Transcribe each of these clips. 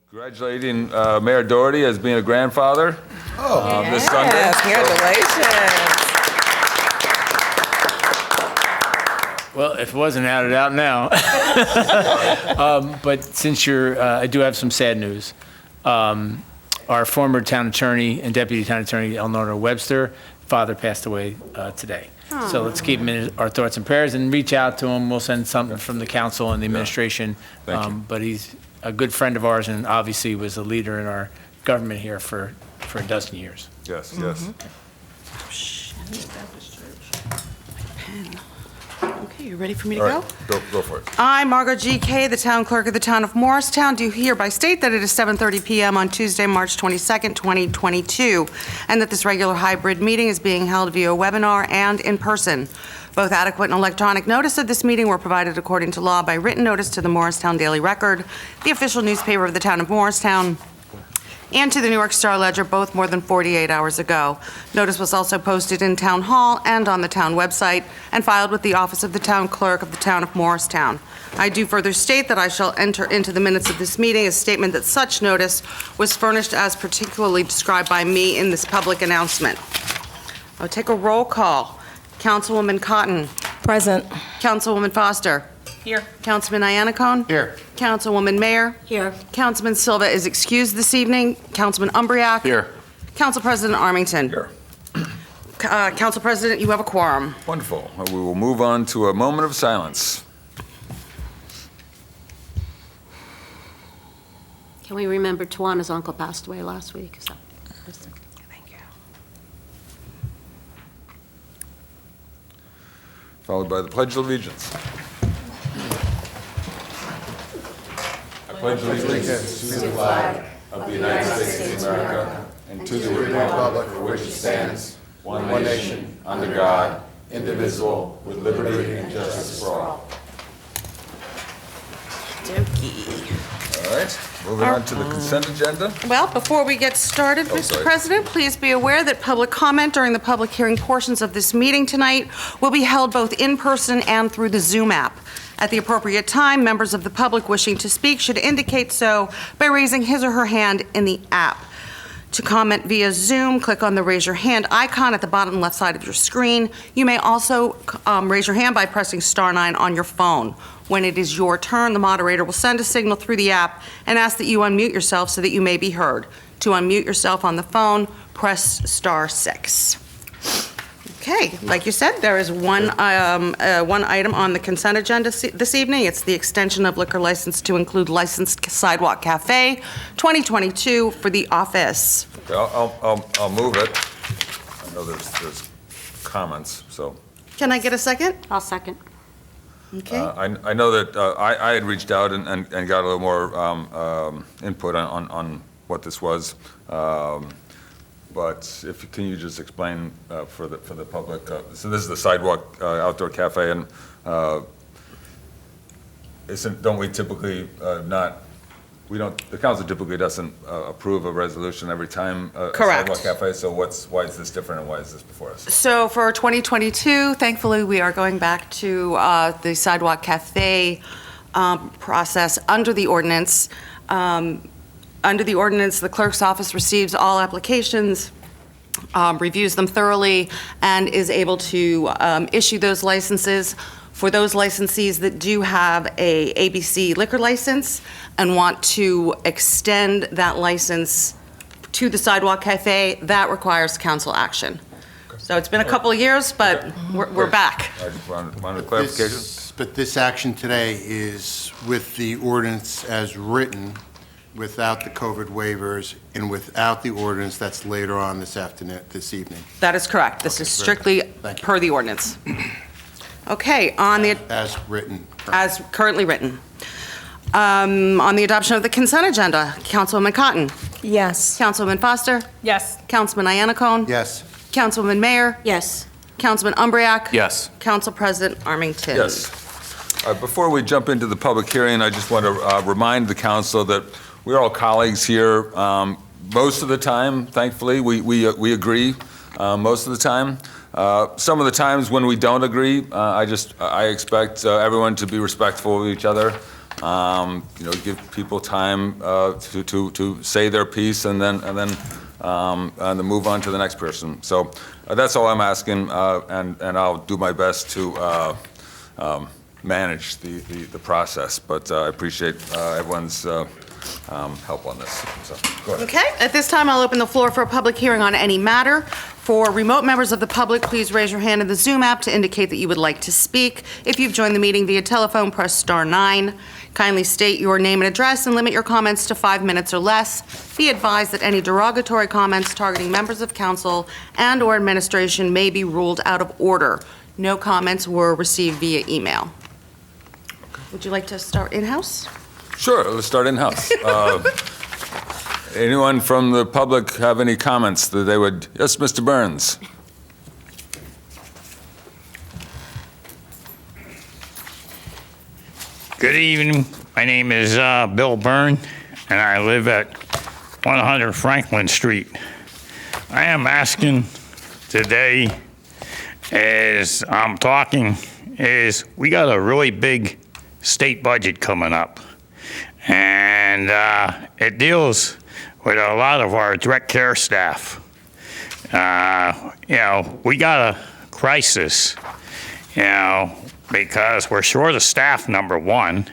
Congratulating Mayor Doherty as being a grandfather this Sunday. Yes, congratulations. Well, if it wasn't out, it's out now. But since I do have some sad news. Our former town attorney and deputy town attorney, Eleanor Webster, father passed away today. So let's keep him in our thoughts and prayers and reach out to him. We'll send something from the council and the administration. Thank you. But he's a good friend of ours and obviously was a leader in our government here for a dozen years. Yes, yes. Okay, you ready for me to All go? right, go for it. I, Margot G. Kay, the town clerk of the town of Morristown, do hereby state that it is 7:30 PM on Tuesday, March 22nd, 2022, and that this regular hybrid meeting is being held via webinar and in person. Both adequate and electronic notice of this meeting were provided according to law by written notice to the Morristown Daily Record, the official newspaper of the town of Morristown, and to the New York Star Ledger, both more than 48 hours ago. Notice was also posted in Town Hall and on the town website and filed with the office of the town clerk of the town of Morristown. I do further state that I shall enter into the minutes of this meeting a statement that such notice was furnished as particularly described by me in this public announcement. I'll take a roll call. Councilwoman Cotton. Present. Councilwoman Foster. Here. Councilman Iannicone. Here. Councilwoman Mayer. Here. Councilman Silva is excused this evening. Councilman Umbriak. Here. Council President Armington. Here. Council President, you have a quorum. Wonderful. We will move on to a moment of silence. Can we remember Tawana's uncle passed away last week? So, Thank you. Followed by the Pledge of Allegiance. I pledge allegiance to the flag of the United States of America and to the republic for which it stands, one nation, under God, indivisible, with liberty and justice for all. All right, moving on to the consent agenda. Well, before we get started, Oh, Mr. sorry. President, please be aware that public comment during the public hearing portions of this meeting tonight will be held both in person and through the Zoom app. At the appropriate time, members of the public wishing to speak should indicate so by raising his or her hand in the app. To comment via Zoom, click on the raise your hand icon at the bottom left side of your screen. You may also raise your hand by pressing *9 on your phone. When it is your turn, the moderator will send a signal through the app and ask that you unmute yourself so that you may be heard. To unmute yourself on the phone, press *6. Okay, like you said, there is one item on the consent agenda this evening. It's the extension of liquor license to include licensed Sidewalk Cafe 2022 for the office. Okay, I'll move it. I know there's comments, so. Can I get a second? I'll second. Okay. I know that I had reached out and got a little more input on what this was. But can you just explain for the public? So this is the Sidewalk Outdoor Cafe, and don't we typically the council typically doesn't approve a resolution every time a Correct. Sidewalk Cafe, so why is this different and why is this before us? So for 2022, thankfully, we are going back to the Sidewalk Cafe process under the ordinance. Under the ordinance, the clerk's office receives all applications, reviews them thoroughly, and is able to issue those licenses. For those licensees that do have a ABC liquor license and want to extend that license to the Sidewalk Cafe, that requires council action. So it's been a couple of years, but we're back. I just wanted clarification. But this action today is with the ordinance as written, without the COVID waivers, and without the ordinance that's later on this evening. That is correct. This is strictly Thank you. per the ordinance. Okay, on the, As written. as currently written. On the adoption of the consent agenda, Councilwoman Cotton. Yes. Councilwoman Foster. Yes. Councilman Iannicone. Yes. Councilwoman Mayer. Yes. Councilman Umbriak. Yes. Council President Armington. Yes. Before we jump into the public hearing, I just want to remind the council that we're all colleagues here. Most of the time, thankfully, we agree most of the time. Some of the times when we don't agree, I expect everyone to be respectful of each other. give people time to say their piece and then move on to the next person. So that's all I'm asking, and I'll do my best to manage the process. But I appreciate everyone's help on this. So, go ahead. Okay, at this time, I'll open the floor for a public hearing on any matter. For remote members of the public, please raise your hand in the Zoom app to indicate that you would like to speak. If you've joined the meeting via telephone, press star 9. Kindly state your name and address and limit your comments to 5 minutes or less. Be advised that any derogatory comments targeting members of council and/or administration may be ruled out of order. No comments were received via email. Would you like to start in-house? Sure, let's start in-house. Anyone from the public have any comments that they would? Yes, Mr. Burns. Good evening. My name is Bill Byrne, and I live at 100 Franklin Street. I am asking today, as I'm talking, is we got a really big state budget coming up, and it deals with a lot of our direct care staff. We got a crisis, because we're short of staff, number one.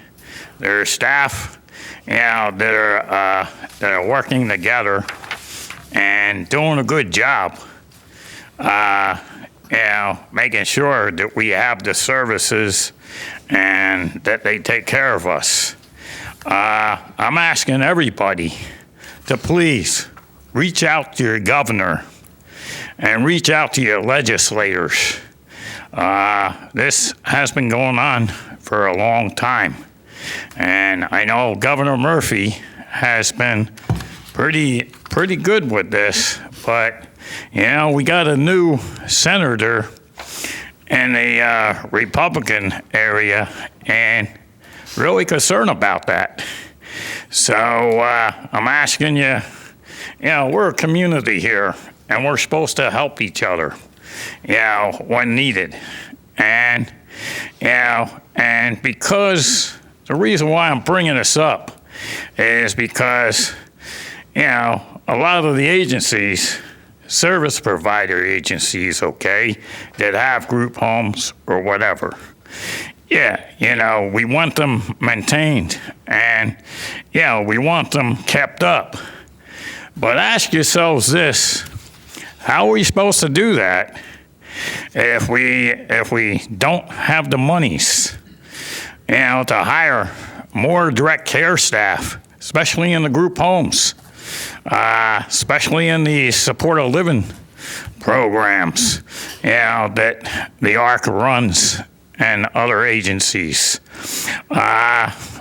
There are staff, that are working together and doing a good job, making sure that we have the services and that they take care of us. I'm asking everybody to please reach out to your governor and reach out to your legislators. This has been going on for a long time, and I know Governor Murphy has been pretty good with this, but we got a new senator in the Republican area and really concerned about that. So I'm asking you, we're a community here, and we're supposed to help each other, when needed. And, and because the reason why I'm bringing this up is because, a lot of the agencies, service provider agencies, that have group homes or whatever, we want them maintained, and, we want them kept up. But ask yourselves this: how are we supposed to do that if we don't have the monies, to hire more direct care staff, especially in the group homes, especially in the supportive living programs, that the ARC runs and other agencies.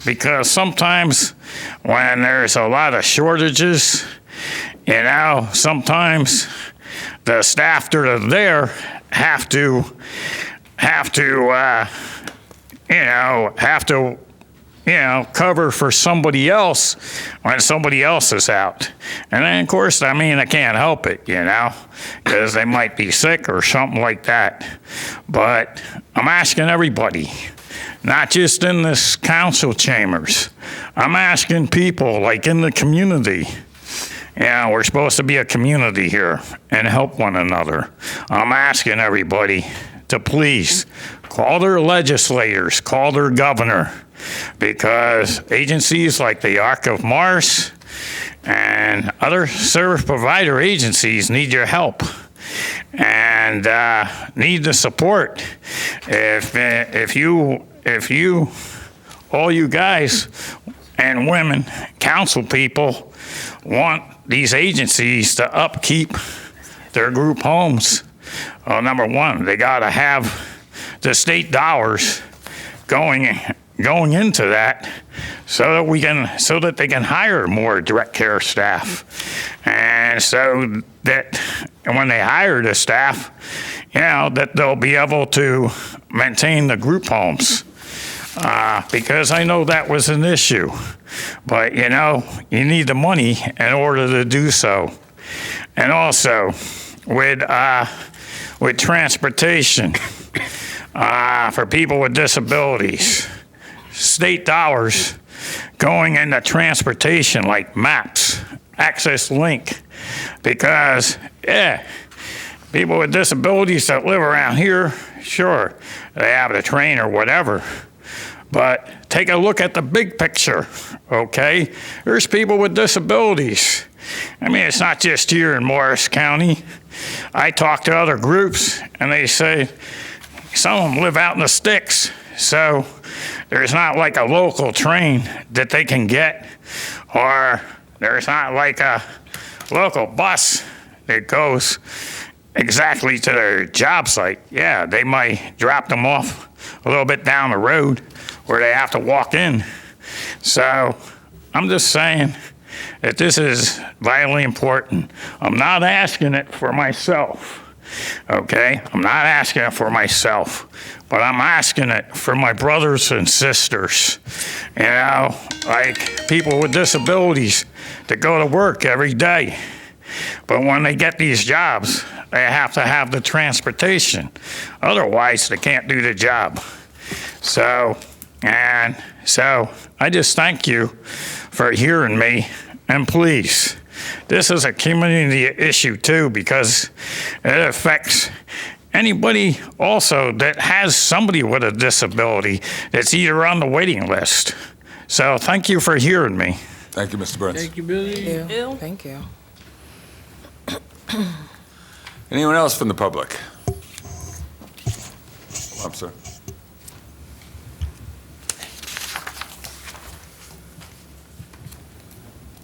Because sometimes when there's a lot of shortages, sometimes the staff that are there have to cover for somebody else when somebody else is out. And then, of course, I can't help it, because they might be sick or something like that. But I'm asking everybody, not just in this council chambers, I'm asking people like in the community. We're supposed to be a community here and help one another. I'm asking everybody to please call their legislators, call their governor, because agencies like the Arc of Mars and other service provider agencies need your help and need the support. If you, all you guys and women, council people, want these agencies to upkeep their group homes, well, number one, they got to have the state dollars going into that so that they can hire more direct care staff, and so that when they hire the staff, that they'll be able to maintain the group homes. Because I know that was an issue, but you need the money in order to do so. And also with transportation for people with disabilities, state dollars going into transportation like maps, access link, because, yeah, people with disabilities that live around here, sure, they have the train or whatever, but take a look at the big picture, okay? There's people with disabilities. I mean, it's not just here in Morris County. I talk to other groups, and they say some of them live out in the sticks, so there's not like a local train that they can get, or there's not like a local bus that goes exactly to their job site. Yeah, they might drop them off a little bit down the road where they have to walk in. So I'm just saying that this is vitally important. I'm not asking it for myself, okay? I'm not asking it for myself, but I'm asking it for my brothers and sisters, you know, like people with disabilities that go to work every day. But when they get these jobs, they have to have the transportation. Otherwise, they can't do the job. So I just thank you for hearing me. And please, this is a community issue too, because it affects anybody also that has somebody with a disability that's either on the waiting list. So thank you for hearing me. Thank you, Mr. Burns. Thank you, Billy. Thank you. Anyone else from the public? I'm sorry.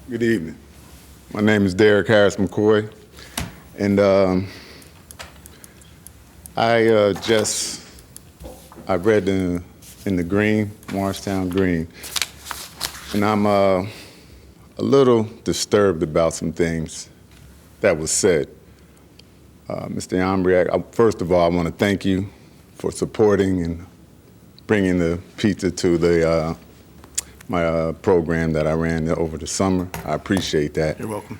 Good evening. My name is Derek Harris McCoy, and I read in the Green, Morristown Green, and I'm a little disturbed about some things that was said. Mr. Yambriak, first of all, I want to thank you for supporting and bringing the pizza to my program that I ran over the summer. I appreciate that. You're welcome.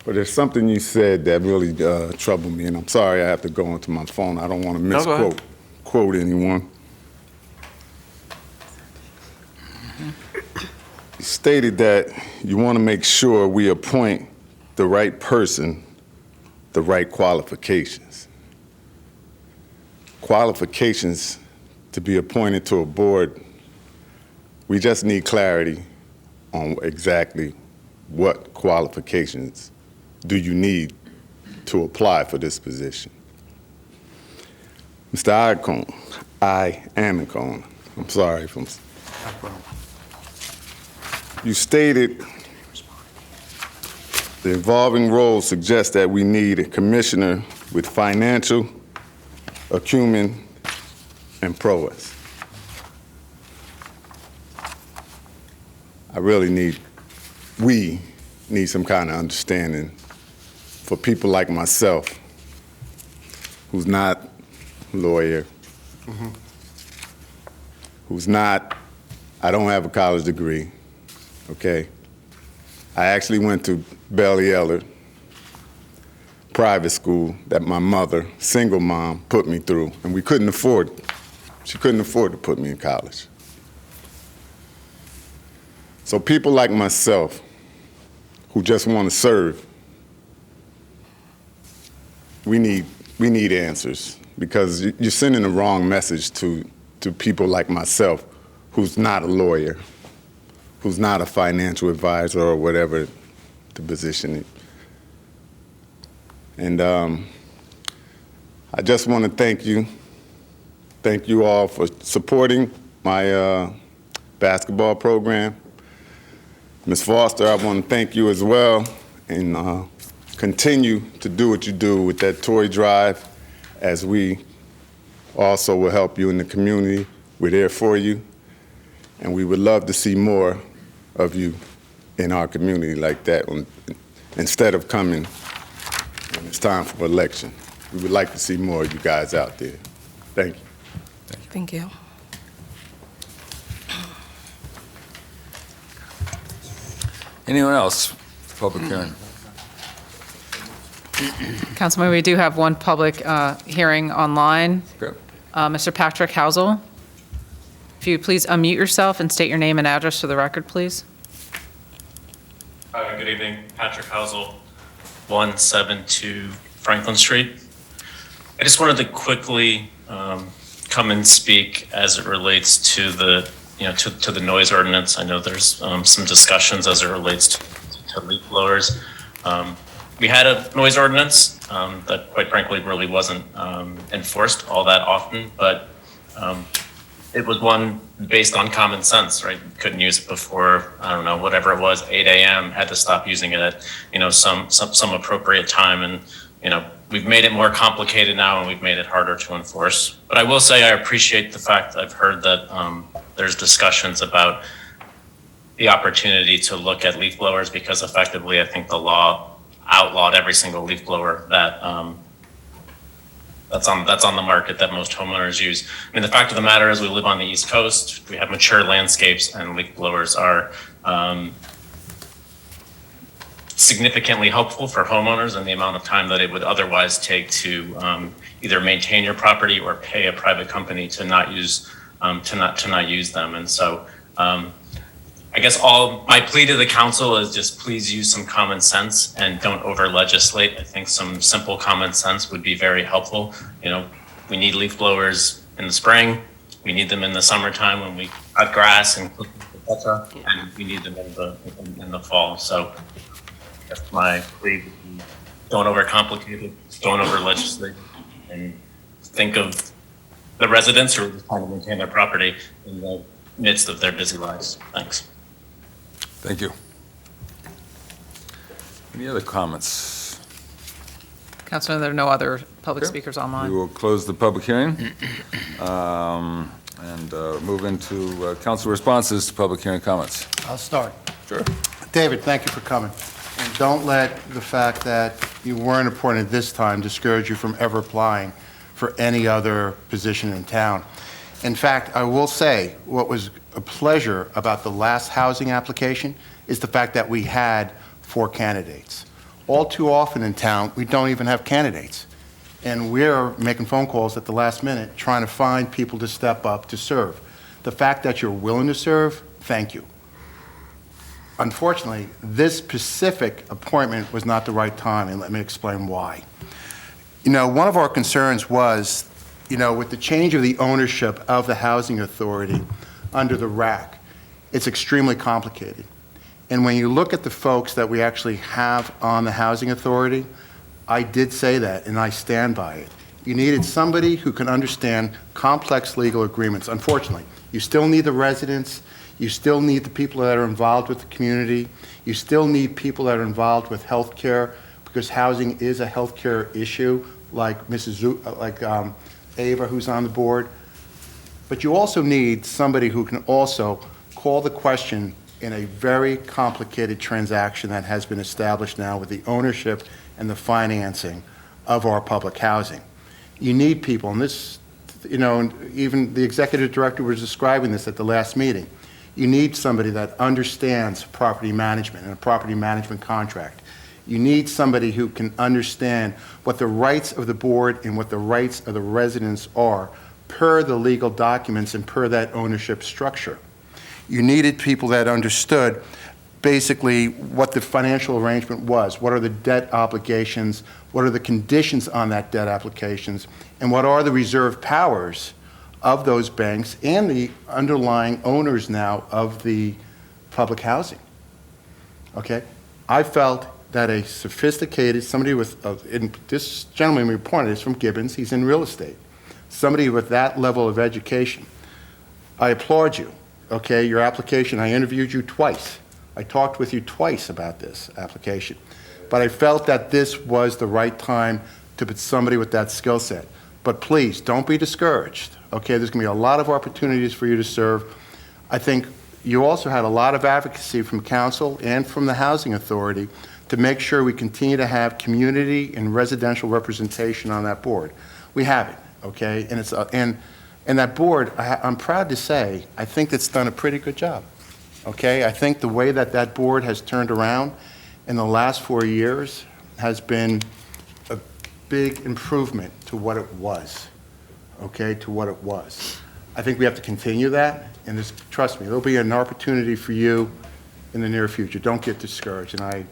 But there's something you said that really troubled me, and I'm sorry I have to go into my phone. I don't want to No, go ahead. quote anyone. You stated that you want to make sure we appoint the right person, the right qualifications. Qualifications to be appointed to a board, we just need clarity on exactly what qualifications do you need to apply for this position. Mr. Iacone, I'm sorry if I'm... You stated the evolving role suggests that we need a commissioner with financial acumen and prowess. We need some kind of understanding for people like myself, who's not a lawyer, I don't have a college degree, okay? I actually went to Belle Eller private school that my mother, single mom, put me through, and we couldn't afford it. She couldn't afford to put me in college. So people like myself who just want to serve, we need answers, because you're sending the wrong message to people like myself who's not a lawyer, who's not a financial advisor or whatever the position is. And I just want to thank you all for supporting my basketball program. Ms. Foster, I want to thank you as well, and continue to do what you do with that toy drive, as we also will help you in the community. We're there for you, and we would love to see more of you in our community like that instead of coming when it's time for election. We would like to see more of you guys out there. Thank you. Thank you. Anyone else? Public hearing. Councilman, we do have one public hearing online. Okay. Mr. Patrick Housel. If you would please unmute yourself and state your name and address for the record, please. Good evening, Patrick Housel, 172 Franklin Street. I just wanted to quickly come and speak as it relates to the, to the noise ordinance. I know there's some discussions as it relates to leaf blowers. We had a noise ordinance that quite frankly really wasn't enforced all that often, but it was one based on common sense, right? Couldn't use it before, I don't know, whatever it was, 8 a.m., had to stop using it at, some appropriate time. And, we've made it more complicated now and we've made it harder to enforce. But I will say I appreciate the fact I've heard that there's discussions about the opportunity to look at leaf blowers, because effectively I think the law outlawed every single leaf blower that that's on the market that most homeowners use. I mean, the fact of the matter is we live on the East Coast, we have mature landscapes, and leaf blowers are significantly helpful for homeowners in the amount of time that it would otherwise take to either maintain your property or pay a private company to not use them. And so I guess all my plea to the council is just please use some common sense and don't over legislate. I think some simple common sense would be very helpful. We need leaf blowers in the spring. We need them in the summertime when we cut grass and etc. And we need them in the fall. So that's my plea. Don't overcomplicate it. Don't over legislate, and think of the residents who are just trying to maintain their property in the midst of their busy lives. Thanks. Thank you. Any other comments? Councilor, there are no other public Okay. speakers We online. will close the public hearing and move into council responses to public hearing comments. I'll start. Sure. David, thank you for coming. And don't let the fact that you weren't appointed this time discourage you from ever applying for any other position in town. In fact, I will say what was a pleasure about the last housing application is the fact that we had 4 candidates. All too often in town, we don't even have candidates. And we're making phone calls at the last minute trying to find people to step up to serve. The fact that you're willing to serve, thank you. Unfortunately, this specific appointment was not the right time, and let me explain why. One of our concerns was, with the change of the ownership of the Housing Authority under the RAC, it's extremely complicated. And when you look at the folks that we actually have on the Housing Authority, I did say that, and I stand by it. You needed somebody who can understand complex legal agreements. Unfortunately, you still need the residents. You still need the people that are involved with the community. You still need people that are involved with health care, because housing is a health care issue, like Ava, who's on the board. But you also need somebody who can also call the question in a very complicated transaction that has been established now with the ownership and the financing of our public housing. You need people, and this, and even the executive director was describing this at the last meeting. You need somebody that understands property management and a property management contract. You need somebody who can understand what the rights of the board and what the rights of the residents are per the legal documents and per that ownership structure. You needed people that understood basically what the financial arrangement was, what are the debt obligations, what are the conditions on that debt applications, and what are the reserve powers of those banks and the underlying owners now of the public housing. Okay? I felt that a sophisticated, somebody with, this gentleman we appointed is from Gibbons, he's in real estate. Somebody with that level of education. I applaud you, okay? Your application, I interviewed you twice. I talked with you twice about this application. But I felt that this was the right time to put somebody with that skill set. But please, don't be discouraged, okay? There's gonna be a lot of opportunities for you to serve. I think you also had a lot of advocacy from council and from the Housing Authority to make sure we continue to have community and residential representation on that board. We have it, okay? And it's and that board, I'm proud to say, I think it's done a pretty good job, okay? I think the way that that board has turned around in the last 4 years has been a big improvement to what it was, okay, to what it was. I think we have to continue that. and this, trust me, there'll be an opportunity for you in the near future. Don't get discouraged. And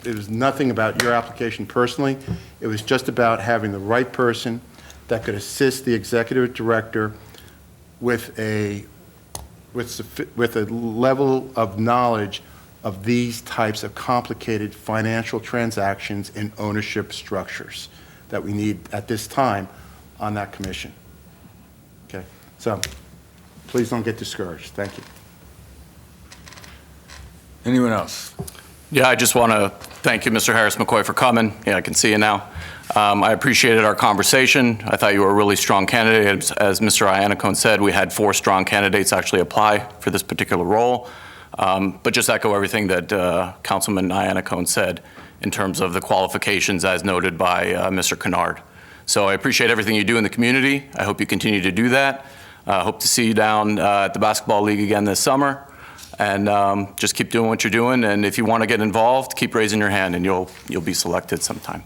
it was nothing about your application personally. It was just about having the right person that could assist the executive director with a level of knowledge of these types of complicated financial transactions and ownership structures that we need at this time on that commission. Okay? So please don't get discouraged. Thank you. Anyone else? Yeah, I just want to thank you, Mr. Harris McCoy, for coming. Yeah, I can see you now. I appreciated our conversation. I thought you were a really strong candidate. As Mr. Iannacone said, we had 4 strong candidates actually apply for this particular role. But just echo everything that Councilman Iannacone said in terms of the qualifications as noted by Mr. Kennard. So I appreciate everything you do in the community. I hope you continue to do that. Hope to see you down at the basketball league again this summer. And just keep doing what you're doing. And if you want to get involved, keep raising your hand and you'll be selected sometime.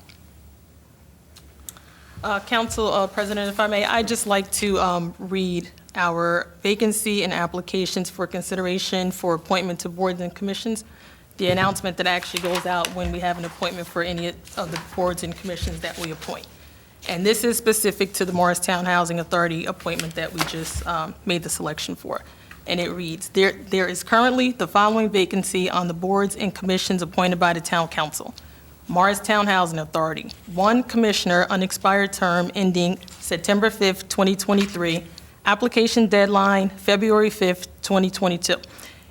Council President, if I may, I'd just like to read our vacancy and applications for consideration for appointment to boards and commissions, the announcement that actually goes out when we have an appointment for any of the boards and commissions that we appoint. And this is specific to the Morristown Housing Authority appointment that we just made the selection for. And it reads, there is currently the following vacancy on the boards and commissions appointed by the Town Council. Morristown Housing Authority, 1 commissioner, unexpired term ending September 5th, 2023. Application deadline, February 5th, 2022.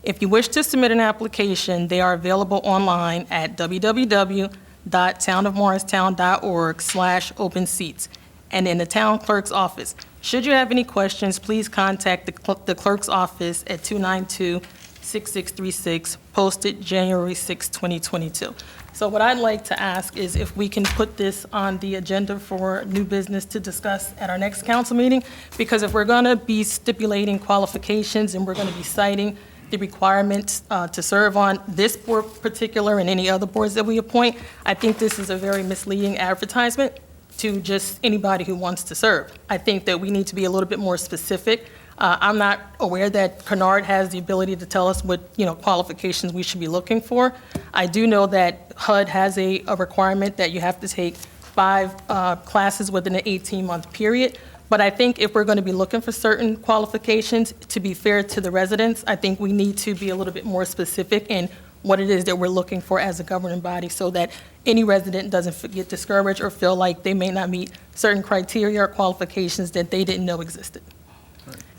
If you wish to submit an application, they are available online at www.townofmorristown.org/open seats and in the town clerk's office. Should you have any questions, please contact the clerk's office at 292-6636, posted January 6, 2022. So what I'd like to ask is if we can put this on the agenda for new business to discuss at our next council meeting, because if we're going to be stipulating qualifications and we're going to be citing the requirements to serve on this board particular and any other boards that we appoint, I think this is a very misleading advertisement to just anybody who wants to serve. I think that we need to be a little bit more specific. I'm not aware that Kennard has the ability to tell us what, qualifications we should be looking for. I do know that HUD has a requirement that you have to take 5 classes within an 18-month period. But I think if we're going to be looking for certain qualifications, to be fair to the residents, I think we need to be a little bit more specific in what it is that we're looking for as a governing body so that any resident doesn't get discouraged or feel like they may not meet certain criteria or qualifications that they didn't know existed.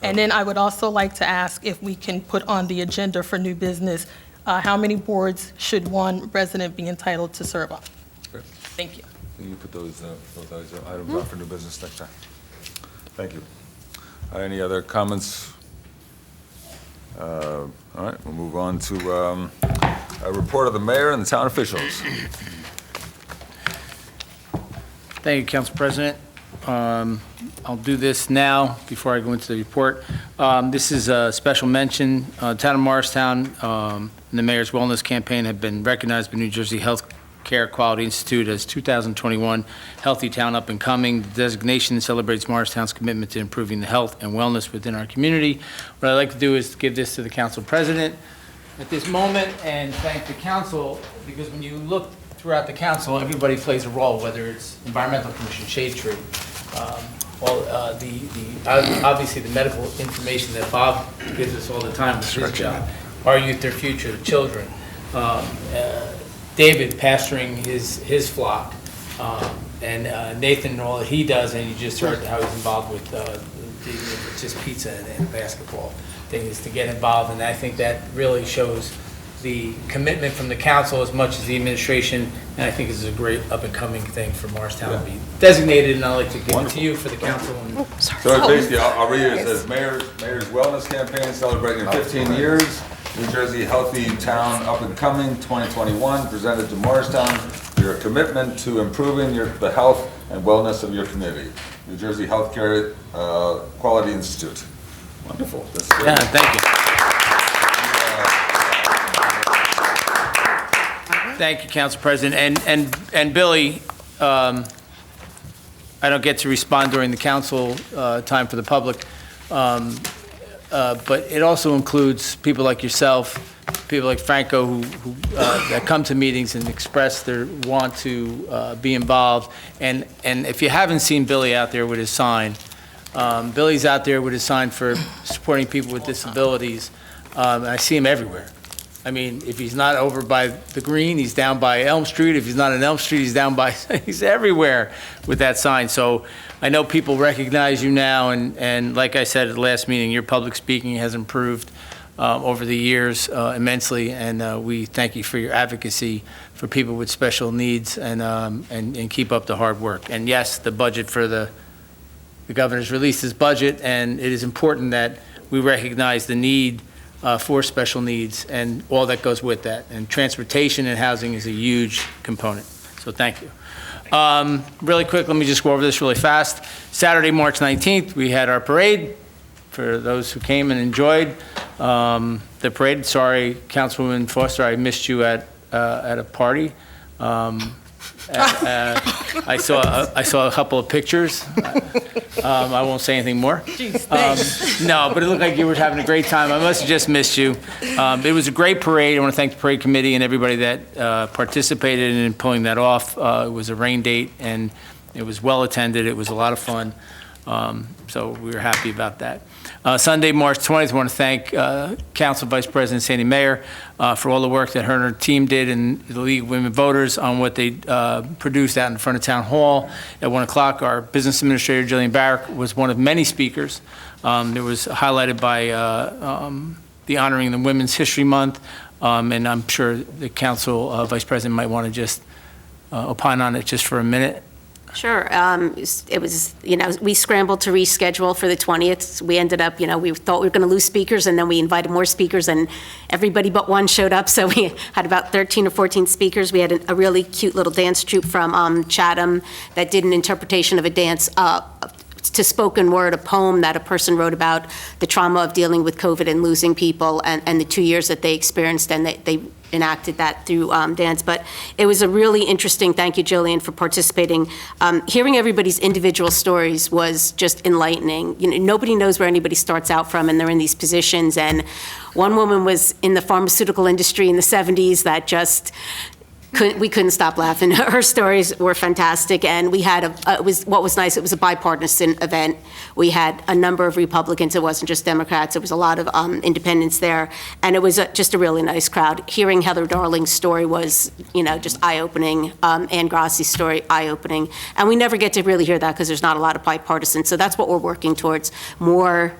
And then I would also like to ask if we can put on the agenda for new business, how many boards should one resident be entitled to serve on? Great. Thank you. You put those items on for new business next time. Thank you. Any other comments? All right, we'll move on to a report of the mayor and the town officials. Thank you, Council President. I'll do this now before I go into the report. This is a special mention. Town of Morristown and the Mayor's Wellness Campaign have been recognized by New Jersey Health Care Quality Institute as 2021 Healthy Town Up and Coming. The designation celebrates Morristown's commitment to improving the health and wellness within our community. What I'd like to do is give this to the Council President at this moment and thank the Council, because when you look throughout the Council, everybody plays a role, whether it's Environmental Commission, Shade Tree, obviously the medical information that Bob gives us all the time with his job, our youth, their future, children, David pastoring his flock, and Nathan and all that he does, and you just heard how he's involved with just pizza and basketball things to get involved, and I think that really shows the commitment from the council as much as the administration, and I think this is a great up-and-coming thing for Morristown to be designated, and I'd like to give it to you for the council. So basically, I'll read it. It says, Mayor's Wellness Campaign celebrating 15 years. New Jersey Healthy Town Up and Coming 2021, presented to Morristown. Your commitment to improving the health and wellness of your community. New Jersey Healthcare Quality Institute. Wonderful. That's great. Yeah, thank you. Thank you, Council President. And Billy, I don't get to respond during the council time for the public. but it also includes people like yourself, people like Franco who that come to meetings and express their want to be involved. And if you haven't seen Billy out there with his sign, Billy's out there with his sign for supporting people with disabilities. I see him everywhere. I mean, if he's not over by the Green, he's down by Elm Street. If he's not in Elm Street, he's down by, he's everywhere with that sign. So I know people recognize you now, and like I said at the last meeting, your public speaking has improved over the years immensely, and we thank you for your advocacy for people with special needs, and keep up the hard work. And yes, the budget for the governor's released his budget, and it is important that we recognize the need for special needs and all that goes with that. And transportation and housing is a huge component. So thank you. Really quick, let me just go over this really fast. Saturday, March 19th, we had our parade. For those who came and enjoyed the parade, sorry, Councilwoman Foster, I missed you at a party. I saw a couple of pictures. I won't say anything more. No, but it looked like you were having a great time. I must have just missed you. It was a great parade. I want to thank the parade committee and everybody that participated in pulling that off. It was a rain date, and it was well attended. It was a lot of fun. So we were happy about that. Sunday, March 20th, I want to thank Council Vice President Sandy Mayer for all the work that her and her team did in the League of Women Voters on what they produced out in front of Town Hall. At 1 o'clock, our Business Administrator, Jillian Barrick, was one of many speakers. It was highlighted by the honoring the Women's History Month, and I'm sure the Council Vice President might want to just opine on it just for a minute. Sure. It was, we scrambled to reschedule for the 20th. We ended up, we thought we were going to lose speakers, and then we invited more speakers, and everybody but one showed up. So we had about 13 or 14 speakers. We had a really cute little dance troupe from Chatham that did an interpretation of a dance to spoken word, a poem that a person wrote about the trauma of dealing with COVID and losing people and the 2 years that they experienced, and they enacted that through dance. But it was a really interesting, thank you, Jillian, for participating. Hearing everybody's individual stories was just enlightening. Nobody knows where anybody starts out from, and they're in these positions. And one woman was in the pharmaceutical industry in the 70s that just we couldn't stop laughing. Her stories were fantastic, and we had what was nice, it was a bipartisan event. We had a number of Republicans, it wasn't just Democrats, there was a lot of independents there, and it was just a really nice crowd. Hearing Heather Darling's story was, just eye-opening. Ann Grassi's story, eye-opening. And we never get to really hear that because there's not a lot of bipartisan, so that's what we're working towards, more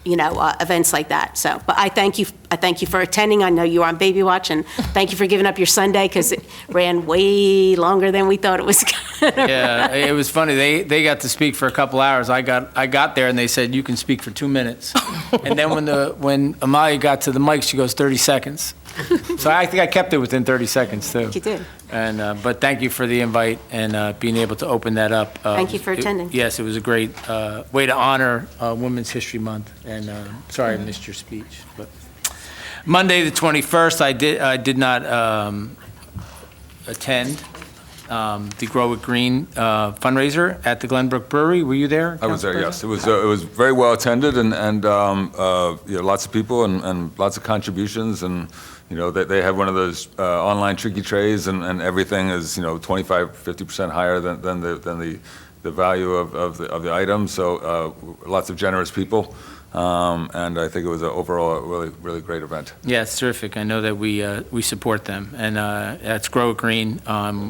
events like that. So, but I thank you for attending. I know you were on Baby Watch, and thank you for giving up your Sunday because it ran way longer than we thought it was gonna. Yeah, it was funny. They got to speak for a couple hours. I got there and they said you can speak for 2 minutes. And then when Amalia got to the mic, she goes 30 seconds. So I think I kept it within 30 seconds too. You did. And but thank you for the invite and being able to open that up. Thank you for attending. Yes, it was a great way to honor Women's History Month. And sorry I missed your speech. But Monday the 21st, I did not attend the Grow It Green fundraiser at the Glenbrook Brewery. Were you there? I was there, yes. It was very well attended, and lots of people and lots of contributions, and they have one of those online tricky trays, and everything is 25-50% higher than the value of the item. So lots of generous people. And I think it was overall a really, really great event. Yeah, it's terrific. I know that we support them, and that's Grow It Green.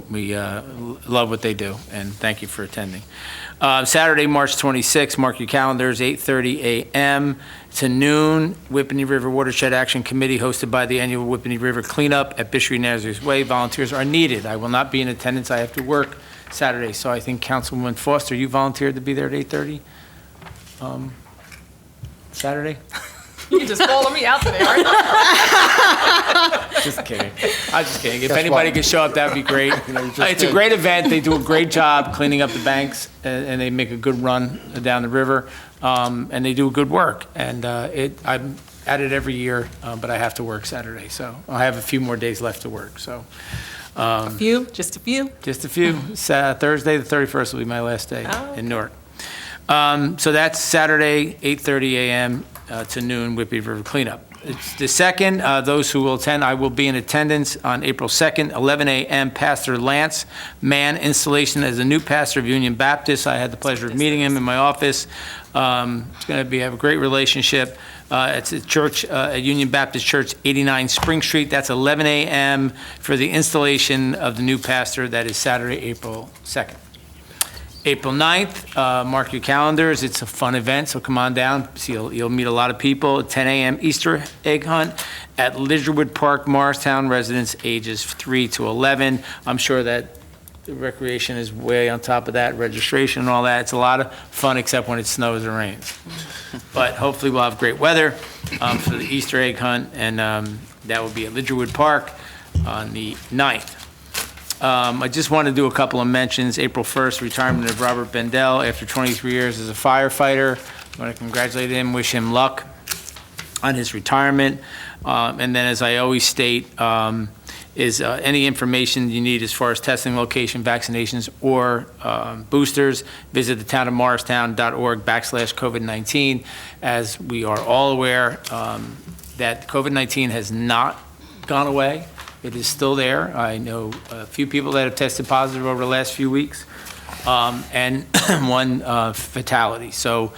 We love what they do, and thank you for attending. Saturday, March 26th, mark your calendars, 8:30 a.m. to noon, Whippany River Watershed Action Committee hosted by the annual Whippany River Cleanup at Bishop Nazareth Way. Volunteers are needed. I will not be in attendance. I have to work Saturday, so I think Councilwoman Foster, you volunteered to be there at 8:30? Saturday? You just calling me out today, aren't you? Just kidding. I'm just kidding. If anybody could show up, that would be great. It's a great event. They do a great job cleaning up the banks, and they make a good run down the river, and they do good work. And I'm at it every year, but I have to work Saturday, so I have a few more days left to work. So. Just a few? Just a few. Thursday, the 31st will be my last day in Newark. So that's Saturday, 8:30 a.m. to noon, Whippy River cleanup. It's the second, those who will attend, I will be in attendance on April 2nd, 11 a.m., Pastor Lance Mann installation as the new pastor of Union Baptist. I had the pleasure of meeting him in my office. It's going to have a great relationship. It's a church, Union Baptist Church, 89 Spring Street. That's 11 a.m. for the installation of the new pastor. That is Saturday, April 2nd. April 9th, mark your calendars. It's a fun event, so come on down. See, you'll meet a lot of people. At 10 a.m. Easter egg hunt at Lidgerwood Park, Morristown, residents ages 3 to 11. I'm sure that the recreation is way on top of that, registration and all that. It's a lot of fun, except when it snows or rains. But hopefully we'll have great weather for the Easter egg hunt, and that will be at Lidgerwood Park on the 9th. I just want to do a couple of mentions. April 1st, retirement of Robert Bendel after 23 years as a firefighter. I want to congratulate him, wish him luck on his retirement. And then, as I always state, any information you need as far as testing location, vaccinations, or boosters, visit the townofmorristown.org/COVID-19. As we are all aware, that COVID-19 has not gone away. It is still there. I know a few people that have tested positive over the last few weeks, and one fatality. So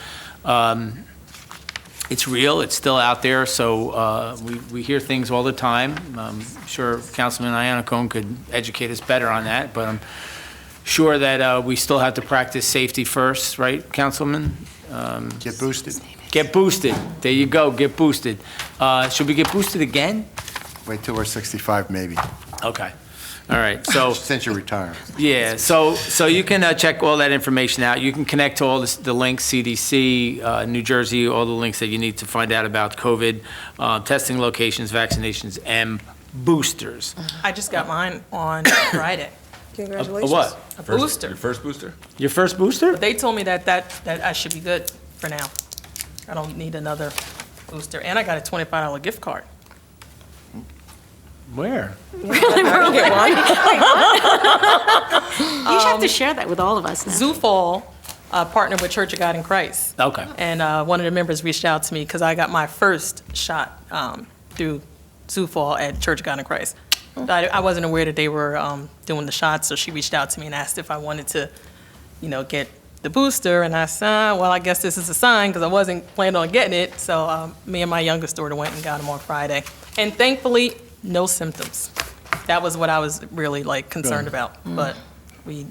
it's real. It's still out there. So we hear things all the time. I'm sure Councilman Iannacone could educate us better on that, but I'm sure that we still have to practice safety first, right, Councilman? Get boosted. Get boosted. There you go. Get boosted. Should we get boosted again? Wait till we're 65, maybe, Okay. All right. So, since you're retired. yeah. So you can check all that information out. You can connect to all the links, CDC, New Jersey, all the links that you need to find out about COVID, testing locations, vaccinations, and boosters. I just got mine on Friday. Congratulations. A what? A booster. Your first booster? Your first booster? But they told me that I should be good for now. I don't need another booster. And I got a $25 gift card. Where? You should have to share that with all of us now. Zufall partnered with Church of God in Christ. Okay. And one of the members reached out to me because I got my first shot through Zufall at Church of God in Christ. I wasn't aware that they were doing the shots, so she reached out to me and asked if I wanted to, get the booster. And I said, well, I guess this is a sign because I wasn't planning on getting it. So me and my youngest daughter went and got them on Friday. And thankfully, no symptoms. That was what I was really concerned about. But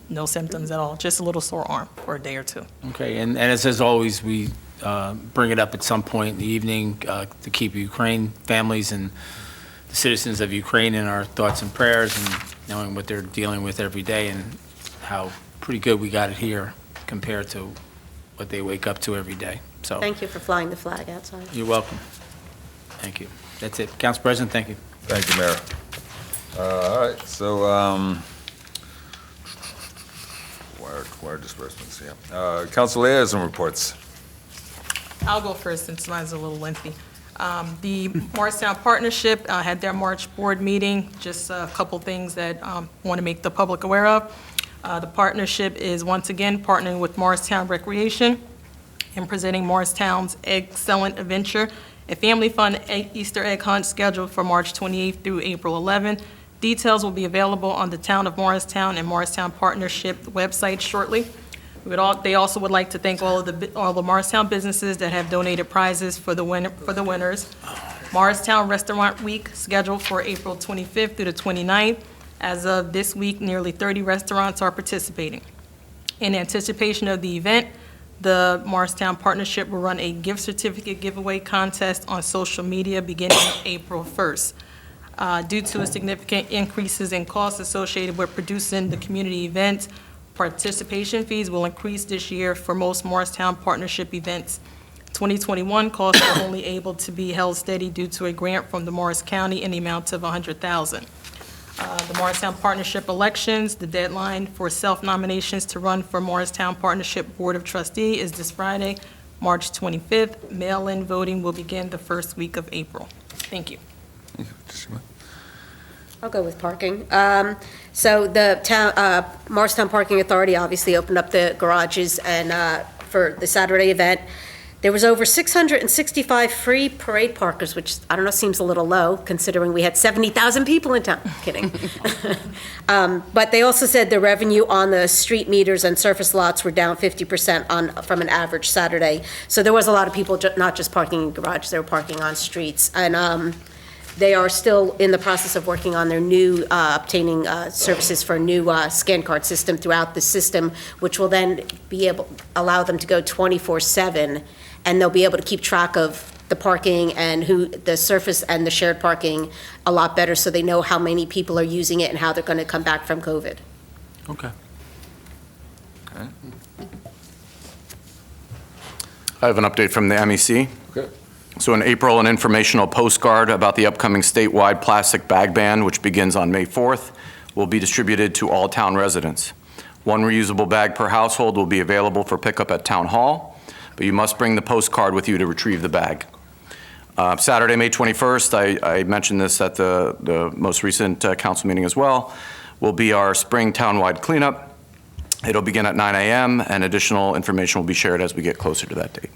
no symptoms at all, just a little sore arm for a day or two. Okay. And as always, we bring it up at some point in the evening to keep Ukraine families and the citizens of Ukraine in our thoughts and prayers, and knowing what they're dealing with every day and how pretty good we got it here compared to what they wake up to every day. So Thank you for flying the flag outside. you're welcome. Thank you. That's it. Council President, thank you. Thank you, Mayor. All right, so, wire disbursements, yeah. Council liaison reports. I'll go first since mine's a little lengthy. The Morristown Partnership had their March board meeting, just a couple things that I want to make the public aware of. The partnership is once again partnering with Morristown Recreation and presenting Morristown's Excellent Adventure, a family fun Easter egg hunt scheduled for March 28th through April 11th. Details will be available on the Town of Morristown and Morristown Partnership website shortly. They also would like to thank all the Morristown businesses that have donated prizes for the winners. Morristown Restaurant Week scheduled for April 25th through the 29th. As of this week, nearly 30 restaurants are participating. In anticipation of the event, the Morristown Partnership will run a gift certificate giveaway contest on social media beginning April 1st. Due to significant increases in costs associated with producing the community event, participation fees will increase this year for most Morristown Partnership events. 2021 costs were only able to be held steady due to a grant from the Morris County in the amount of $100,000. The Morristown Partnership elections, the deadline for self-nominations to run for Morristown Partnership Board of Trustee is this Friday, March 25th. Mail-in voting will begin the first week of April. Thank you. I'll go with parking. So the Morristown Parking Authority obviously opened up the garages and for the Saturday event. There was over 665 free parade parkers, which I don't know, seems a little low, considering we had 70,000 people in town. Kidding. But they also said the revenue on the street meters and surface lots were down 50% from an average Saturday. So there was a lot of people not just parking in garages, they were parking on streets. And they are still in the process of working on their new, obtaining services for a new scan card system throughout the system, which will then allow them to go 24/7, and they'll be able to keep track of the parking and the surface and the shared parking a lot better, so they know how many people are using it and how they're going to come back from COVID. Okay. Okay. I have an update from the MEC. Okay. So in April, an informational postcard about the upcoming statewide plastic bag ban, which begins on May 4th, will be distributed to all town residents. One reusable bag per household will be available for pickup at Town Hall, but you must bring the postcard with you to retrieve the bag. Saturday, May 21st, I mentioned this at the most recent council meeting as well, will be our spring townwide cleanup. It'll begin at 9 a.m., and additional information will be shared as we get closer to that date.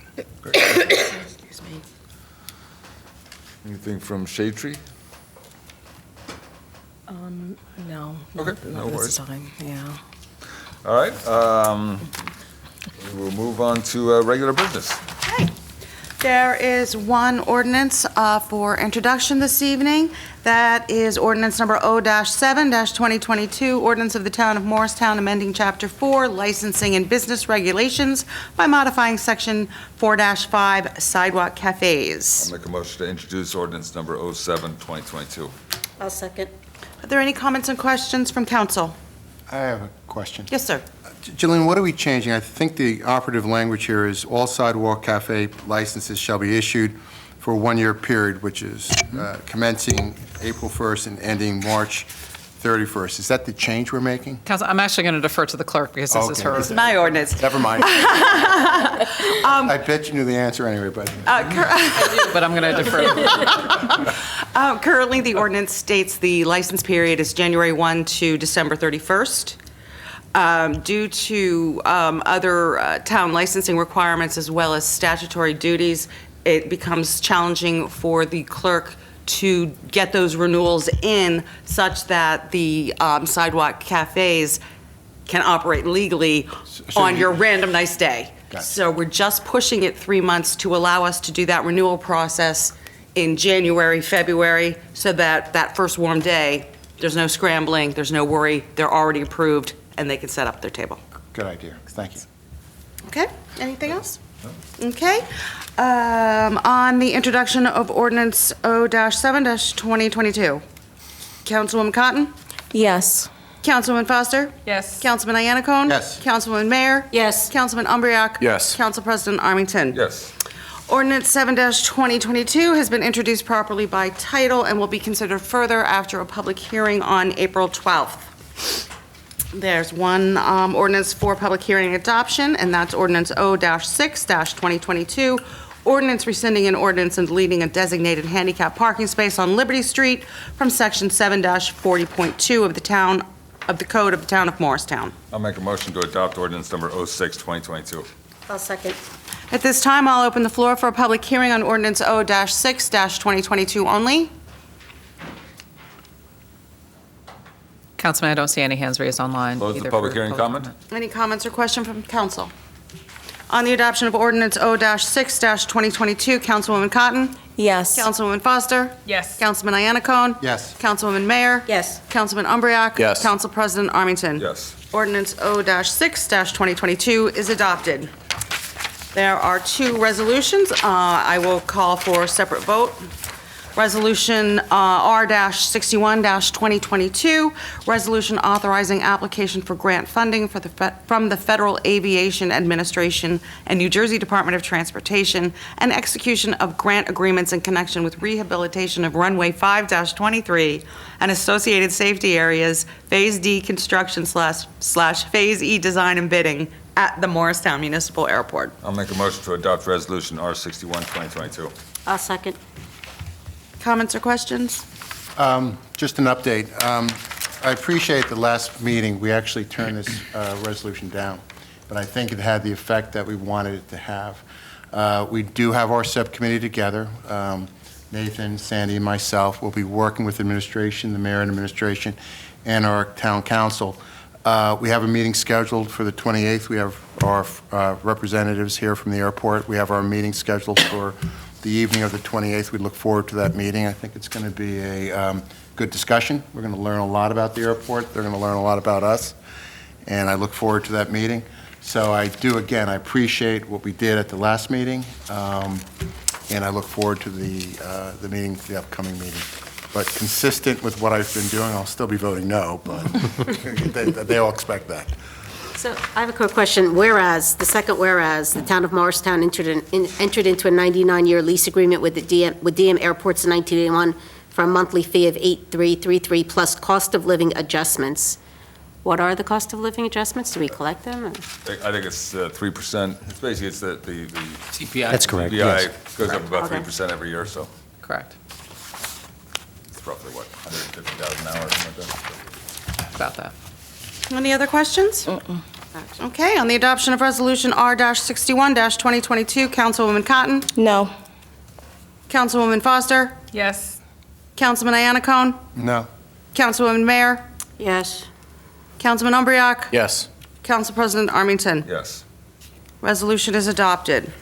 Excuse me. Anything from Shade Tree? No. Okay, not no this worries. time, yeah. All right. We will move on to regular business. Okay. There is one ordinance for introduction this evening. That is ordinance number O-7-2022, ordinance of the Town of Morristown amending Chapter 4, licensing and business regulations by modifying Section 4-5, sidewalk cafes. I'll make a motion to introduce ordinance number 07-2022. I'll second. Are there any comments and questions from council? I have a question. Yes, sir. Jillian, what are we changing? I think the operative language here is all sidewalk cafe licenses shall be issued for a one-year period, which is commencing April 1st and ending March 31st. Is that the change we're making? Council, I'm actually going to defer to the clerk because this is Okay. her. It's my ordinance. Never mind. I bet you knew the answer anyway, but But I'm going to defer. Currently, the ordinance states the license period is January 1 to December 31st. Due to other town licensing requirements as well as statutory duties, it becomes challenging for the clerk to get those renewals in such that the sidewalk cafes can operate legally on your random nice day. Gotcha. So we're just pushing it 3 months to allow us to do that renewal process in January, February, so that that first warm day, there's no scrambling, there's no worry, they're already approved, and they can set up their table. good idea. Thank you. Okay, anything else? Okay. On the introduction of ordinance O-7-2022, Councilwoman Cotton? Yes. Councilwoman Foster? Yes. Councilman Iannacone? Yes. Councilwoman Mayer? Yes. Councilman Umbriak? Yes. Council President Armington? Yes. Ordinance 7-2022 has been introduced properly by title and will be considered further after a public hearing on April 12th. There's one ordinance for public hearing and adoption, and that's ordinance O-6-2022, ordinance rescinding an ordinance and deleting a designated handicap parking space on Liberty Street from section 7-40.2 of the Code of the Town of Morristown. I'll make a motion to adopt ordinance number 06-2022. I'll second. At this time, I'll open the floor for a public hearing on ordinance O-6-2022 only. Councilman, I don't see any hands raised online. Close the either public for hearing comment. Any comments or question from council? On the adoption of ordinance O-6-2022, Councilwoman Cotton? Yes. Councilwoman Foster? Yes. Councilman Iannacone? Yes. Councilwoman Mayer? Yes. Councilman Umbriak? Yes. Council President Armington? Yes. Ordinance O-6-2022 is adopted. There are two resolutions. I will call for a separate vote. Resolution R-61-2022, resolution authorizing application for grant funding from the Federal Aviation Administration and New Jersey Department of Transportation and execution of grant agreements in connection with rehabilitation of runway 5-23 and associated safety areas, Phase D construction slash Phase E design and bidding at the Morristown Municipal Airport. I'll make a motion to adopt resolution R-61-2022. I'll second. Comments or questions? Just an update. I appreciate the last meeting, we actually turned this resolution down, but I think it had the effect that we wanted it to have. We do have our subcommittee together. Nathan, Sandy, and myself will be working with administration, the mayor and administration, and our town council. We have a meeting scheduled for the 28th. We have our representatives here from the airport. We have our meeting scheduled for the evening of the 28th. We look forward to that meeting. I think it's going to be a good discussion. We're going to learn a lot about the airport. They're going to learn a lot about us, and I look forward to that meeting. So I appreciate what we did at the last meeting, and I look forward to the meeting, the upcoming meeting. But consistent with what I've been doing, I'll still be voting no, but they all expect that. So I have a quick question. Whereas, the town of Morristown entered into a 99-year lease agreement with DM Airports in 1981 for a monthly fee of $8,333 plus cost of living adjustments. What are the cost of living adjustments? Do we collect them? Or? I think it's 3%. It's basically, it's the CPI. That's correct, CPI yes. goes up about Okay. 3% every year, so Correct. it's roughly, what, $150,000 an hour or something like that? About that. Any other questions? Okay, on the adoption of Resolution R-61-2022, Councilwoman Cotton, No. Councilwoman Foster, Yes. Councilman Iannacone, No. Councilwoman Mayer, Yes. Councilman Umbreak, Yes. Council President Armington. Yes. Resolution is adopted.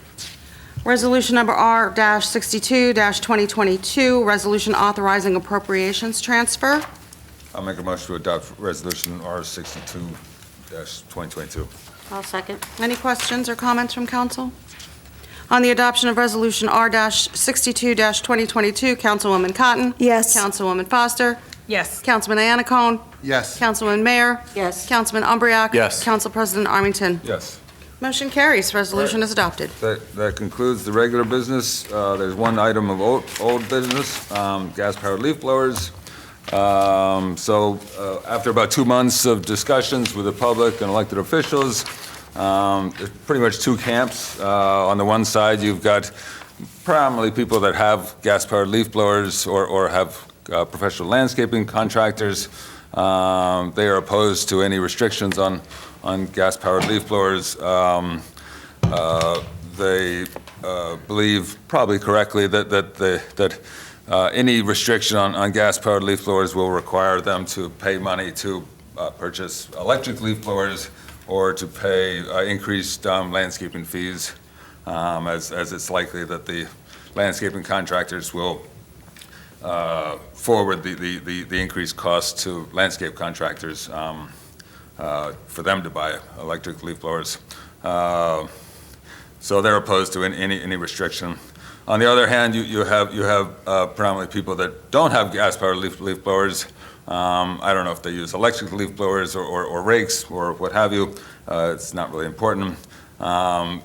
Resolution number R-62-2022, resolution authorizing appropriations transfer. I'll make a motion to adopt Resolution R-62-2022. I'll second. Any questions or comments from council? On the adoption of Resolution R-62-2022, Councilwoman Cotton. Yes. Councilwoman Foster. Yes. Councilman Iannacone. Yes. Councilman Mayer. Yes. Councilman Umbreak. Yes. Council President Armington. Yes. Motion carries. Resolution is adopted. That concludes the regular business. There's one item of old business, gas-powered leaf blowers. After about 2 months of discussions with the public and elected officials, there's pretty much two camps. On the one side, you've got primarily people that have gas-powered leaf blowers or have professional landscaping contractors. They are opposed to any restrictions on gas-powered leaf blowers. They believe, probably correctly, that any restriction on gas-powered leaf blowers will require them to pay money to purchase electric leaf blowers or to pay increased landscaping fees, as it's likely that the landscaping contractors will forward the increased cost to landscape contractors for them to buy electric leaf blowers. So they're opposed to any restriction. On the other hand, you have predominantly people that don't have gas-powered leaf blowers. I don't know if they use electric leaf blowers or rakes or what have you. It's not really important. A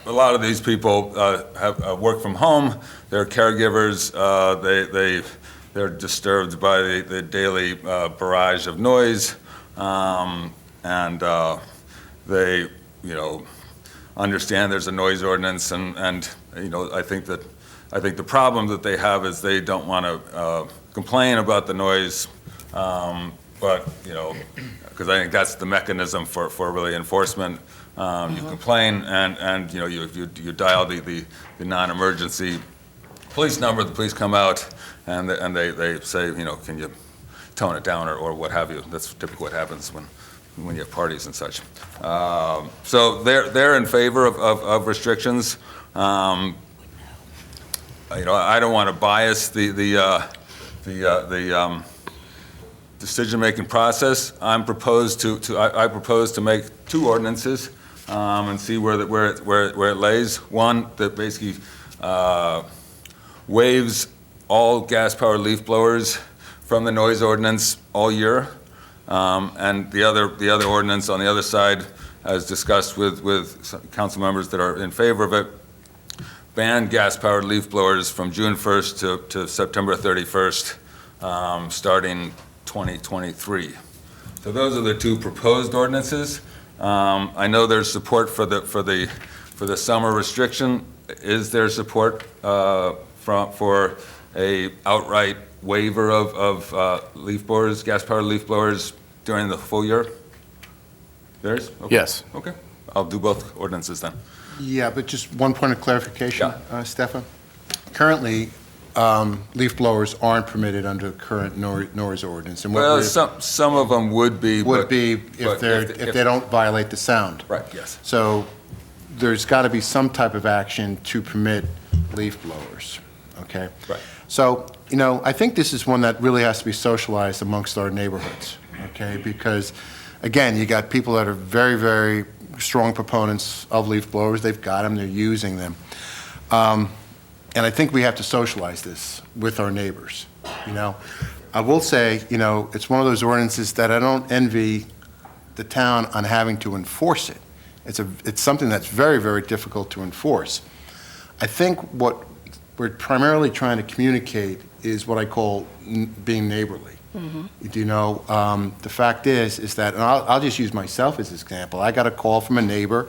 lot of these people have work from home. They're caregivers. They're disturbed by the daily barrage of noise, and they, understand there's a noise ordinance, and I think the problem that they have is they don't want to complain about the noise, but because I think that's the mechanism for really enforcement. You complain, and you dial the non-emergency police number. The police come out, and they say, can you tone it down or what have you. That's typically what happens when you have parties and such. So they're in favor of restrictions. I don't want to bias the decision-making process. I propose to make two ordinances and see where it lays. One that basically waives all gas-powered leaf blowers from the noise ordinance all year, and the other ordinance on the other side, as discussed with some council members that are in favor of it, ban gas-powered leaf blowers from June 1st to September 31st, starting 2023. So those are the two proposed ordinances. I know there's support for the summer restriction. Is there support for a outright waiver of leaf blowers, gas-powered leaf blowers during the full year? There is? Okay. Yes. Okay. I'll do both ordinances then. Yeah, but just one point of clarification, Yeah. Stefan. Currently, leaf blowers aren't permitted under the current noise ordinance. And what Well, we're- some of them would be. would but- be but if they don't violate the sound. Right, yes. So there's got to be some type of action to permit leaf blowers, okay? Right. So, I think this is one that really has to be socialized amongst our neighborhoods, okay? Because, again, you got people that are very, very strong proponents of leaf blowers. They've got them, they're using them. And I think we have to socialize this with our neighbors, I will say, it's one of those ordinances that I don't envy the town on having to enforce it. It's something that's very, very difficult to enforce. I think what we're primarily trying to communicate is what I call being neighborly. The fact is that, and I'll just use myself as an example. I got a call from a neighbor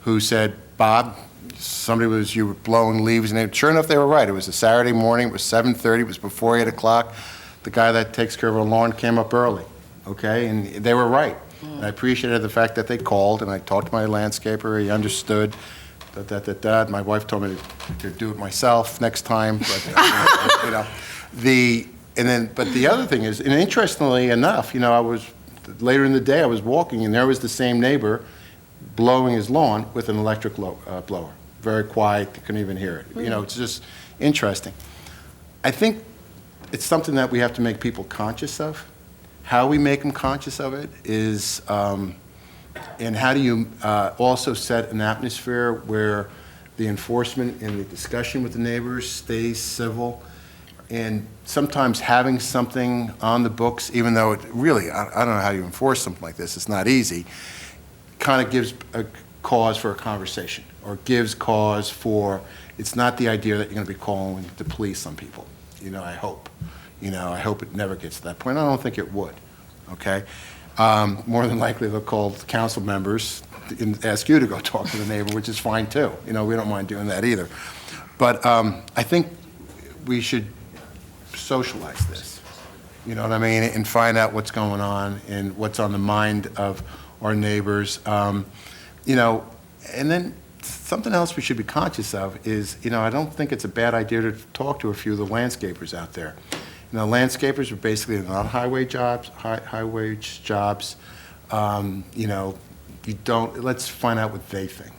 who said, Bob, you were blowing leaves, and sure enough, they were right. It was a Saturday morning, it was 7:30, it was before 8 o'clock. The guy that takes care of our lawn came up early, okay? And they were right. And I appreciated the fact that they called, and I talked to my landscaper, he understood, My wife told me to do it myself next time, but, but the other thing is, and interestingly enough, later in the day, I was walking, and there was the same neighbor blowing his lawn with an electric blower. Very quiet, you couldn't even hear it. It's just interesting. I think it's something that we have to make people conscious of. How we make them conscious of it is, and how do you also set an atmosphere where the enforcement and the discussion with the neighbors stays civil, and sometimes having something on the books, even though it really, I don't know how you enforce something like this, it's not easy, kind of gives a cause for a conversation, or gives cause for, it's not the idea that you're going to be calling the police on people, I hope. I hope it never gets to that point. I don't think it would, okay? More than likely, they'll call council members and ask you to go talk to the neighbor, which is fine, too. We don't mind doing that either. But I think we should socialize this, you know what I mean, and find out what's going on and what's on the mind of our neighbors. And then something else we should be conscious of is, I don't think it's a bad idea to talk to a few of the landscapers out there. Landscapers are basically not high-wage jobs. Let's find out what they think.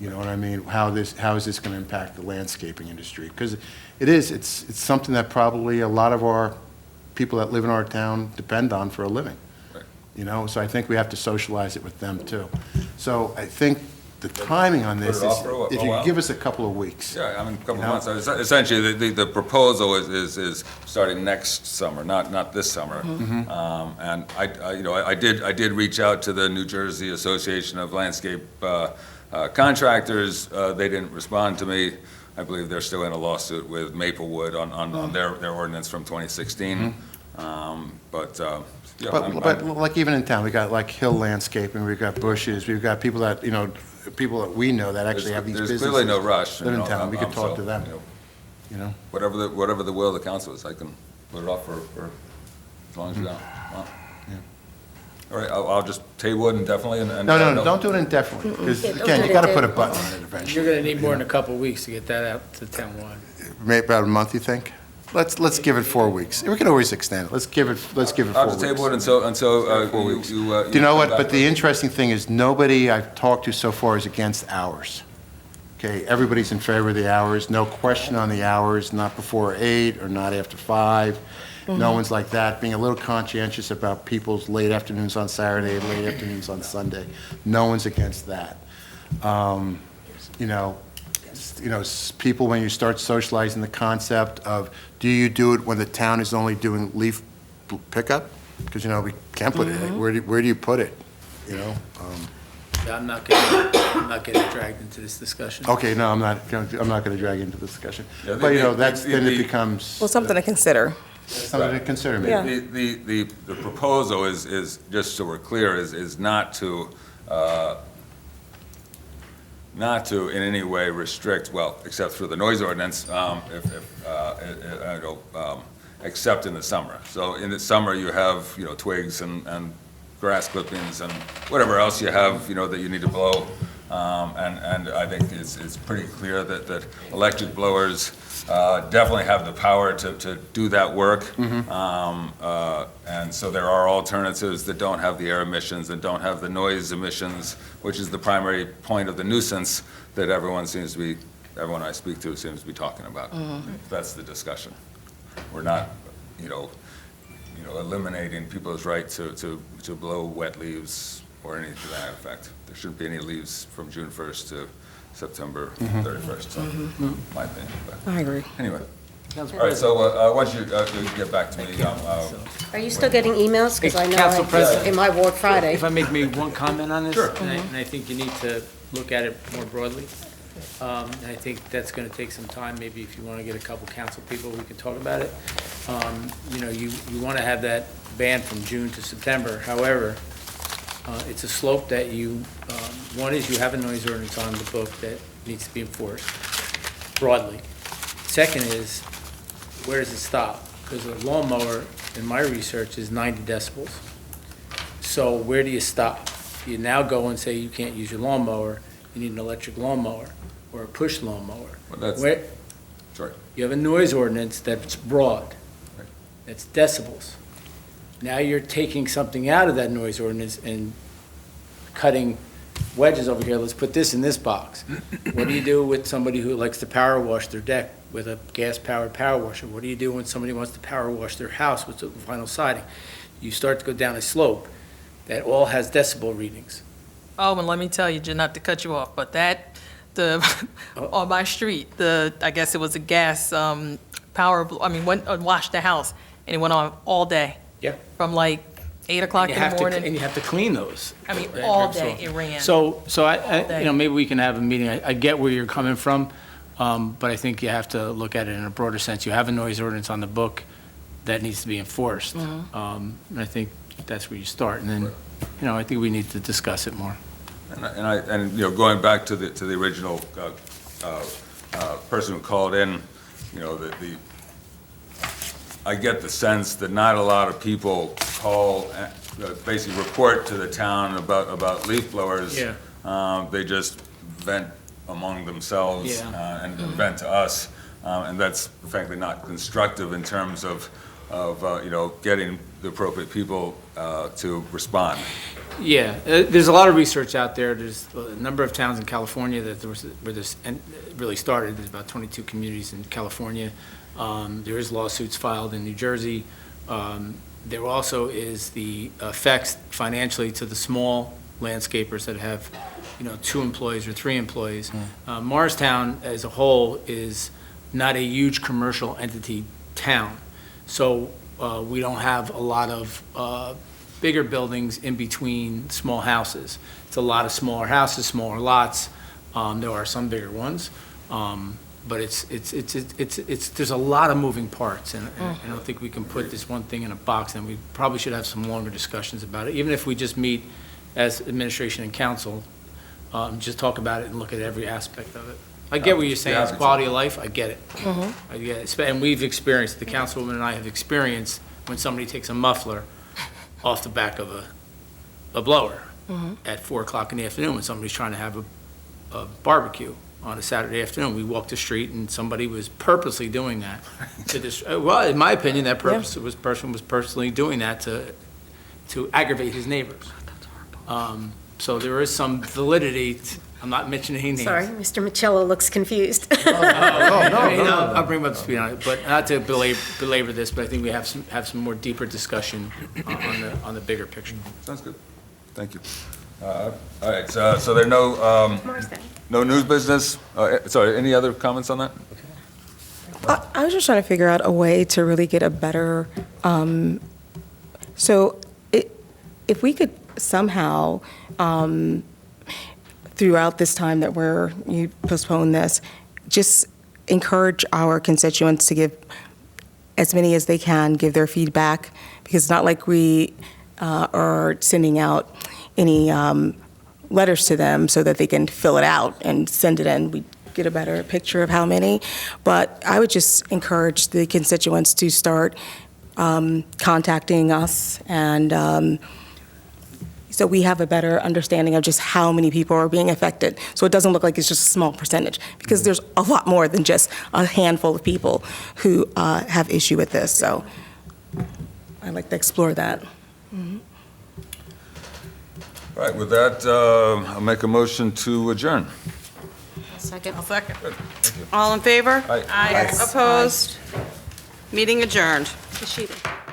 You know what I mean? How is this going to impact the landscaping industry? Because it's something that probably a lot of our people that live in our town depend on for a living. Right. So I think we have to socialize it with them too. So I think the timing on this Put it is, off for if a you while? give us a couple of weeks. Yeah, a couple of months. Essentially, the proposal is starting next summer, not this summer. And I did reach out to the New Jersey Association of Landscape Contractors. They didn't respond to me. I believe they're still in a lawsuit with Maplewood on their ordinance from 2016. But like even in town, we got like Hill Landscaping, we've got Bushes, we've got people that, people that we know that actually have these There's businesses. clearly no rush. Live in town, we could talk to them, Whatever the will of the council is, I can put it off for as long as you want. All right, I'll just table it indefinitely and. No, don't do it indefinitely, because again, you got to put a button on it eventually. You're going to need more than a couple of weeks to get that out to town one. Maybe about a month, you think? Let's give it 4 weeks. We can always extend it. Let's give it 4 weeks. I'll just table it until 4 weeks. you. Do you know what? But the interesting thing is, nobody I've talked to so far is against hours. Okay, everybody's in favor of the hours. No question on the hours, not before 8 or not after 5. No one's like that. Being a little conscientious about people's late afternoons on Saturday and late afternoons on Sunday. No one's against that. People, when you start socializing the concept of, do you do it when the town is only doing leaf pickup? Because, we can't put it, where do you put it, I'm not getting dragged into this discussion. Okay, no, I'm not going to drag you into the discussion. Yeah, But, then it becomes Well, something to consider. something to consider, maybe. Yeah. The proposal is, just so we're clear, is not to in any way restrict, well, except through the noise ordinance, except in the summer. So in the summer, you have, twigs and grass clippings and whatever else you have, that you need to blow And I think it's pretty clear that electric blowers definitely have the power to do that work. And so there are alternatives that don't have the air emissions and don't have the noise emissions, which is the primary point of the nuisance that everyone I speak to seems to be talking about. That's the discussion. We're not, eliminating people's right to blow wet leaves or anything to that effect. There shouldn't be any leaves from June 1st to September 31st, so, my opinion. But I agree. anyway. All right, so why don't you get back to me? Are you still getting emails? Because I know Council President. in my ward Friday. If I make maybe one comment on this? Sure. And I think you need to look at it more broadly. And I think that's going to take some time. Maybe if you want to get a couple council people, we can talk about it. You want to have that ban from June to September. However, it's a slope that one is you have a noise ordinance on the book that needs to be enforced broadly. Second is, where does it stop? Because a lawnmower, in my research, is 90 decibels. So where do you stop? You now go and say you can't use your lawnmower, you need an electric lawnmower or a push lawnmower. Well, sorry. You have a noise ordinance that's broad, that's decibels. Now you're taking something out of that noise ordinance and cutting wedges over here. Let's put this in this box. What do you do with somebody who likes to power wash their deck with a gas-powered power washer? What do you do when somebody wants to power wash their house with the vinyl siding? You start to go down a slope that all has decibel readings. Oh, and let me tell you, not to cut you off, but on my street, I guess it was a gas washed the house, and it went on all day. Yeah. From like 8 o'clock in the morning. And you have to clean those. All day it ran. So day. maybe we can have a meeting. I get where you're coming from, but I think you have to look at it in a broader sense. You have a noise ordinance on the book that needs to be enforced. And I think that's where you start. And then, I think we need to discuss it more. And going back to the original person who called in, I get the sense that not a lot of people call, basically report to the town about leaf blowers. Yeah. They just vent among themselves and vent to us, and that's frankly not constructive in terms of getting the appropriate people to respond. Yeah, there's a lot of research out there. There's a number of towns in California where this really started. There's about 22 communities in California. There is lawsuits filed in New Jersey. There also is the effects financially to the small landscapers that have, 2 employees or 3 employees. Morristown as a whole is not a huge commercial entity town. So we don't have a lot of bigger buildings in between small houses. It's a lot of smaller houses, smaller lots. There are some bigger ones. But there's a lot of moving parts, and I don't think we can put this one thing in a box, and we probably should have some longer discussions about it, even if we just meet as administration and council, just talk about it and look at every aspect of it. I get what you're saying, it's quality of life, I get it. I get it. And we've experienced, the councilwoman and I have experienced when somebody takes a muffler off the back of a blower at 4 o'clock in the afternoon when somebody's trying to have a barbecue on a Saturday afternoon. We walked the street and somebody was purposely doing that. Well, in my opinion, that person was personally doing that to aggravate his neighbors. So there is some validity. I'm not mentioning any names. Sorry, Mr. Michello looks confused. I'll bring him up to speed on it, but not to belabor this, but I think we have some more deeper discussion on the bigger picture. Sounds good. Thank you. All right, so there are no news business? Sorry, any other comments on that? I was just trying to figure out a way to really get a better, if we could somehow, throughout this time that you postpone this, just encourage our constituents to give as many as they can, give their feedback, because it's not like we are sending out any letters to them so that they can fill it out and send it in. We get a better picture of how many. But I would just encourage the constituents to start contacting us and so we have a better understanding of just how many people are being affected. So it doesn't look like it's just a small percentage, because there's a lot more than just a handful of people who have issue with this. So I'd like to explore that. All right, with that, I'll make a motion to adjourn. Second. I'll second. All in favor? Aye. Aye. Opposed? Meeting adjourned. Rashida.